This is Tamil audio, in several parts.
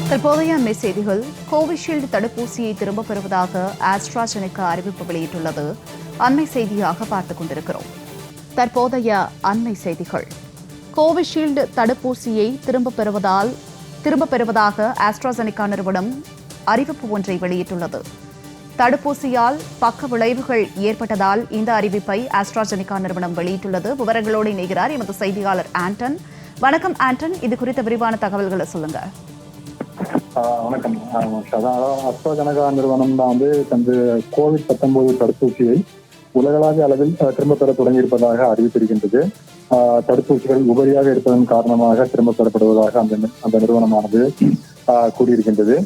தற்போதைய அண்மை செய்திகள். கோவிஷீல்டு தடுப்பூசியை திரும்பப் பெறுவதாக ஆஸ்ட்ராஜெனிகா அறிவிப்பு வெளியிட்டுள்ளது. அண்மை செய்தியாக பார்த்துக் கொண்டிருக்கிறோம். தற்போதைய அண்மை செய்திகள். கோவிஷீல்டு தடுப்பூசியை திரும்பப் பெறுவதாக ஆஸ்ட்ராஜெனிகா நிறுவனம் அறிவிப்பு ஒன்றை வெளியிட்டுள்ளது. தடுப்பூசியால் பக்க விளைவுகள் ஏற்பட்டதால் இந்த அறிவிப்பை ஆஸ்ட்ராஜெனிகா நிறுவனம் வெளியிட்டுள்ளது. விவரங்களோடு இணைகிறார் எமது செய்தியாளர் ஆண்டன். வணக்கம் ஆண்டன், இது குறித்த விரிவான தகவல்களை சொல்லுங்க. வணக்கம். அஸ்ட்ராஜெனகா நிறுவனம் தான் தனது COVID-19 தடுப்பூசியை உலகளாவிய அளவில் திரும்ப பெற தொடங்கியிருப்பதாக அறிவித்திருக்கின்றது. தடுப்பூசிகள் உபரியாக இருப்பதன் காரணமாக திரும்ப பெறப்படுவதாக அந்த நிறுவனமானது கூறியிருக்கின்றது.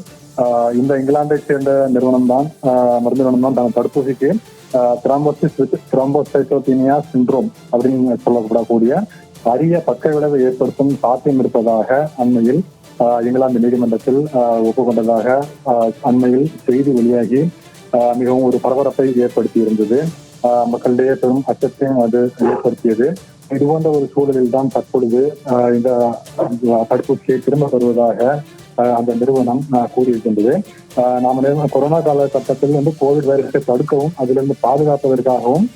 இந்த இங்கிலாந்தை சேர்ந்த மருந்து நிறுவனம் தான் தனது தடுப்பூசிக்கு த்ரோம்போசைட்டோபீனியா சிண்ட்ரோம் அப்படின்னு சொல்லப்படக்கூடிய அரிய பக்க விளைவை ஏற்படுத்தும் சாத்தியம் இருப்பதாக அண்மையில் இங்கிலாந்து நீதிமன்றத்தில் ஒப்புக்கொண்டதாக அண்மையில் செய்தி வெளியாகி மிகவும் ஒரு பரபரப்பை ஏற்படுத்தி இருந்தது. மக்களிடையே பெரும் அச்சத்தையும் அது ஏற்படுத்தியது. இது போன்ற ஒரு சூழலில் தான் தற்பொழுது இந்த தடுப்பூசியை திரும்ப பெறுவதாக அந்த நிறுவனம் கூறியிருக்கின்றது. நாம கொரோனா காலகட்டத்தில் கோவிட் வைரஸை தடுக்கவும் அதிலிருந்து பாதுகாப்பதற்காகவும்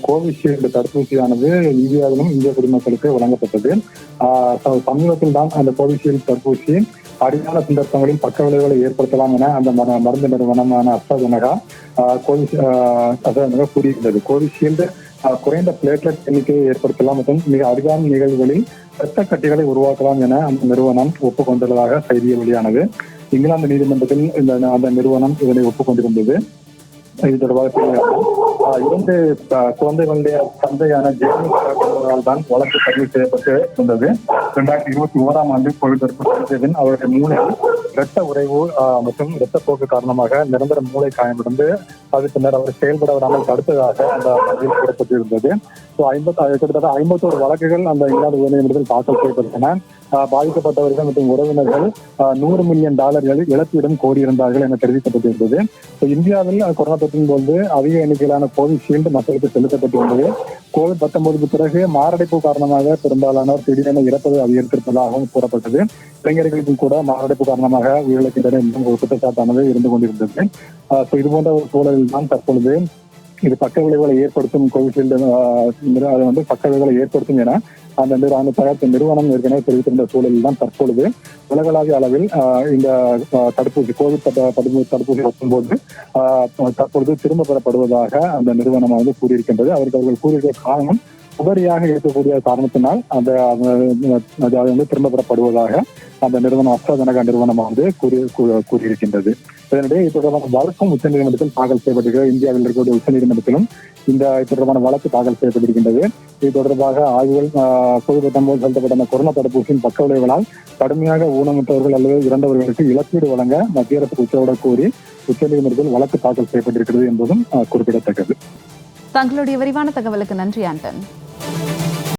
கோவிஷீல்டு தடுப்பூசியானது இந்தியாவிலும் இந்திய குடிமக்களுக்கு வழங்கப்பட்டது. சமீபத்தில் தான் அந்த கோவிஷீல்டு தடுப்பூசி அரிதான சந்தர்ப்பங்களில் பக்க விளைவுகளை ஏற்படுத்தலாம் என அந்த மருந்து நிறுவனமான அஸ்ட்ராஜெனகா கூறியிருந்தது. கோவிஷீல்டு குறைந்த பிளேட்லெட் எண்ணிக்கையை ஏற்படுத்தலாம் மற்றும் மிக அரிதான நிகழ்வுகளில் இரத்த கட்டிகளை உருவாக்கலாம் என அந்த நிறுவனம் ஒப்புக்கொண்டுள்ளதாக செய்தி வெளியானது. இங்கிலாந்து நீதிமன்றத்தில் அந்த நிறுவனம் இதனை ஒப்புக்கொண்டிருந்தது. இது தொடர்பாக 2 குழந்தைகளுடைய தந்தையான ஜேம்ஸ் தான் வழக்கு பதிவு செய்யப்பட்டு இருந்தது. 2021ஆம் ஆண்டு கோவிட் தடுப்பூசி அவருடைய மூளையில் இரத்த உறைவு மற்றும் இரத்தப்போக்கு காரணமாக நிரந்தர மூளை காயமடைந்து அது பின்னர் அவர் செயல்பட விடாமல் தடுத்ததாக அந்த பதிவில் கூறப்பட்டிருந்தது. கிட்டத்தட்ட 51 வழக்குகள் அந்த இங்கிலாந்து உயர்நீதிமன்றத்தில் தாக்கல் செய்யப்பட்டன. பாதிக்கப்பட்டவர்கள் மற்றும் உறவினர்கள் $100 மில்லியன் இழப்பீடும் கோரியிருந்தார்கள் என தெரிவிக்கப்பட்டிருந்தது. இந்தியாவில் கொரோனா தொற்றின் போது அதிக எண்ணிக்கையிலான கோவிஷீல்டு மக்களுக்கு செலுத்தப்பட்டிருந்தது. COVID-19 பிறகு மாரடைப்பு காரணமாக பெரும்பாலானோர் திடீரென இறப்பது அதிகரித்திருப்பதாகவும் கூறப்பட்டது. இளைஞர்களுக்கும் கூட மாரடைப்பு காரணமாக உயிரிழக்கின்றன என்றும் ஒரு குற்றச்சாட்டானது இருந்து கொண்டிருந்தது. இது போன்ற ஒரு சூழலில் தான் தற்பொழுது இது பக்க விளைவுகளை ஏற்படுத்தும் கோவிஷீல்டு பக்க விளைவுகளை ஏற்படுத்தும் என அந்த தயாரித்த நிறுவனம் ஏற்கனவே தெரிவித்திருந்த சூழலில் தான் தற்பொழுது உலகளாவிய அளவில் இந்த தடுப்பூசி தடுப்பூசி வரும்போது தற்பொழுது திரும்ப பெறப்படுவதாக அந்த நிறுவனம் கூறியிருக்கின்றது. அவர்கள் கூறியிருக்கிற காரணம் உபரியாக இருக்கக்கூடிய காரணத்தினால் திரும்ப பெறப்படுவதாக அந்த நிறுவனம் அஸ்ட்ராஜெனகா நிறுவனம் கூறியிருக்கின்றது. இதனிடையே இது தொடர்பான வழக்கும் உச்சநீதிமன்றத்தில் தாக்கல் செய்யப்பட்டிருக்கிறது. இந்தியாவில் இருக்கக்கூடிய உச்சநீதிமன்றத்திலும் இந்த தொடர்பான வழக்கு தாக்கல் செய்யப்பட்டிருக்கின்றது. இது தொடர்பாக ஆய்வுகள் COVID-19 செலுத்தப்பட்ட கொரோனா தடுப்பூசியின் பக்க விளைவுகளால் கடுமையாக ஊனமுற்றவர்கள் அல்லது இறந்தவர்களுக்கு இழப்பீடு வழங்க மத்திய அரசு உத்தரவிடக் கோரி உச்சநீதிமன்றத்தில் வழக்கு தாக்கல் செய்யப்பட்டிருக்கிறது என்பதும் குறிப்பிடத்தக்கது. தங்களுடைய விரிவான தகவலுக்கு நன்றி ஆண்டன்.